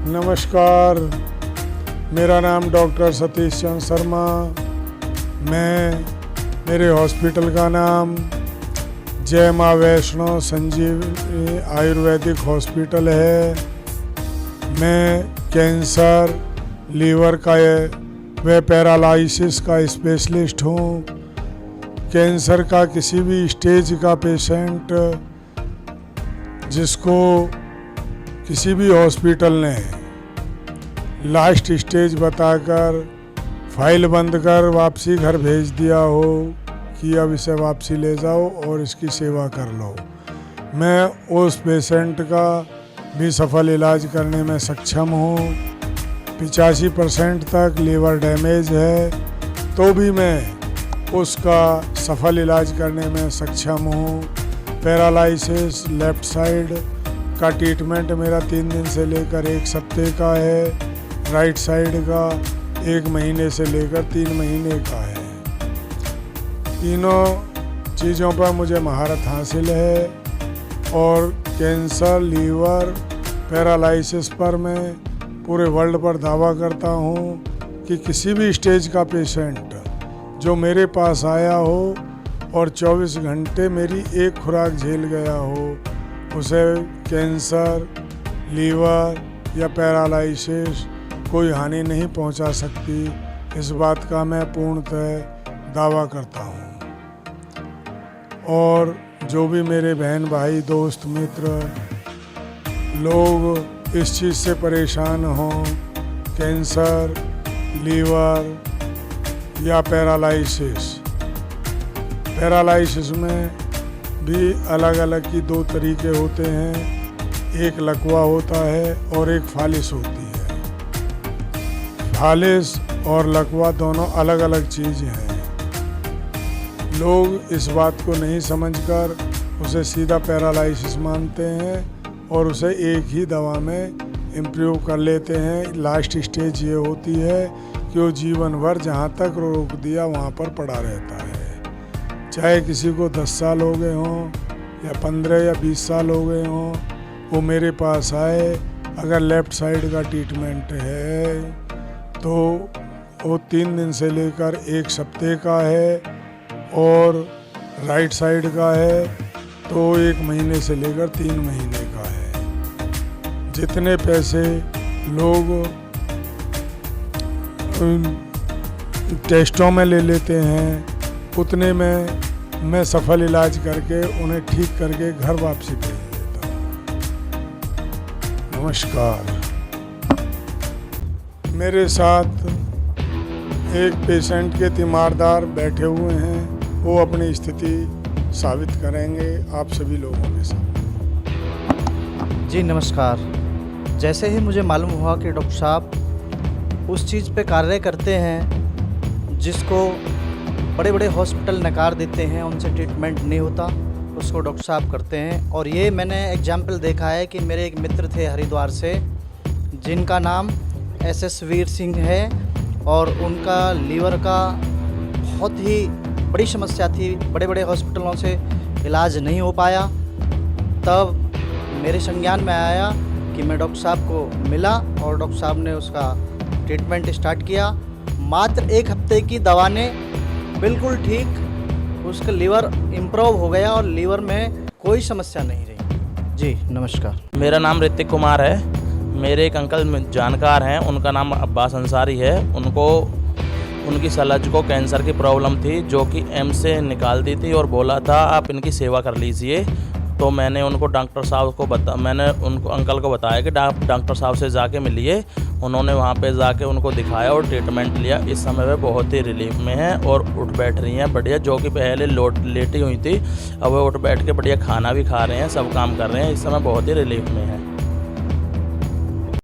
नमस्कार, मेरा नाम डॉक्टर सतीश चंद्र शर्मा। मेरे हॉस्पिटल का नाम जय माँ वैष्णो संजीवनी आयुर्वेदिक हॉस्पिटल है। मैं कैंसर, लीवर का व पैरालाइसिस का स्पेशलिस्ट हूँ। कैंसर का किसी भी स्टेज का पेशेंट जिसको किसी भी हॉस्पिटल ने लास्ट स्टेज बताकर फाइल बंद कर वापसी घर भेज दिया हो कि अब इसे वापसी ले जाओ और इसकी सेवा कर लो, मैं उस पेशेंट का भी सफल इलाज करने में सक्षम हूँ। 85% तक लीवर डैमेज है तो भी मैं उसका सफल इलाज करने में सक्षम हूँ। पैरालाइसिस लेफ्ट साइड का ट्रीटमेंट मेरा 3 दिन से लेकर 1 हफ्ते का है। राइट साइड का 1 महीने से लेकर 3 महीने का है। तीनों चीज़ों पर मुझे महारत हासिल है और कैंसर, लीवर, पैरालाइसिस पर मैं पूरे वर्ल्ड पर दावा करता हूँ कि किसी भी स्टेज का पेशेंट जो मेरे पास आया हो और 24 घंटे मेरी एक खुराक झेल गया हो, उसे कैंसर, लीवर या पैरालाइसिस कोई हानि नहीं पहुंचा सकती। इस बात का मैं पूर्णतः दावा करता हूं। और जो भी मेरे बहन भाई, दोस्त, मित्र लोग इस चीज़ से परेशान हों, कैंसर, लीवर या पैरालाइसिस में भी अलग अलग की 2 तरीके होते हैं। एक लकवा होता है और एक फालिस होती है। फालिस और लकवा दोनों अलग अलग चीज़ें हैं। लोग इस बात को नहीं समझकर उसे सीधा पैरालाइसिस मानते हैं और उसे एक ही दवा में इम्प्रूव कर लेते हैं। लास्ट स्टेज ये होती है कि वो जीवन भर जहाँ तक रोक दिया वहाँ पर पड़ा रहता है। चाहे किसी को 10 साल हो गए हों या 15 या 20 साल हो गए हों, वो मेरे पास आए। अगर लेफ़्ट साइड का ट्रीटमेंट है तो वो 3 दिन से लेकर 1 हफ्ते का है और राइट साइड का है तो 1 महीने से लेकर 3 महीने का है। जितने पैसे लोग टेस्टों में ले लेते हैं उतने में मैं सफल इलाज करके उन्हें ठीक करके घर वापसी भेज देता हूँ। नमस्कार। मेरे साथ एक पेशेंट के तीमारदार बैठे हुए हैं, वो अपनी स्थिति साबित करेंगे आप सभी लोगों के साथ। जी नमस्कार। जैसे ही मुझे मालूम हुआ कि डॉक्टर साहब उस चीज़ पे कार्य करते हैं जिसको बड़े बड़े हॉस्पिटल नकार देते हैं, उनसे ट्रीटमेंट नहीं होता, उसको डॉक्टर साहब करते हैं। और ये मैंने एग्जाम्पल देखा है कि मेरे एक मित्र थे हरिद्वार से जिनका नाम SS वीर सिंह है और उनका लीवर का बहुत ही बड़ी समस्या थी, बड़े बड़े हॉस्पिटलों से इलाज नहीं हो पाया। तब मेरे संज्ञान में आया कि मैं डॉक्टर साहब को मिला और डॉक्टर साहब ने उसका ट्रीटमेंट स्टार्ट किया। मात्र 1 हफ्ते की दवा ने बिल्कुल ठीक उसका लीवर इम्प्रूव हो गया और लीवर में कोई समस्या नहीं रही। जी नमस्कार। मेरा नाम ऋतिक कुमार है। मेरे एक अंकल जानकार हैं, उनका नाम अब्बास अंसारी है। उनकी सलज को कैंसर की प्रॉब्लम थी जो कि एम्स से निकाल दी थी और बोला था आप इनकी सेवा कर लीजिए। तो मैंने उनको डॉक्टर साहब को मैंने उनको अंकल को बताया कि डॉक्टर साहब से जाके मिलिए। उन्होंने वहाँ पे जाके उनको दिखाया और ट्रीटमेंट लिया। इस समय वे बहुत ही रिलीफ में हैं और उठ बैठ रही हैं बढ़िया। जो कि पहले लेटी हुई थी, अब वे उठ बैठ के बढ़िया खाना भी खा रहे हैं, सब काम कर रहे हैं। इस समय बहुत ही रिलीफ में हैं।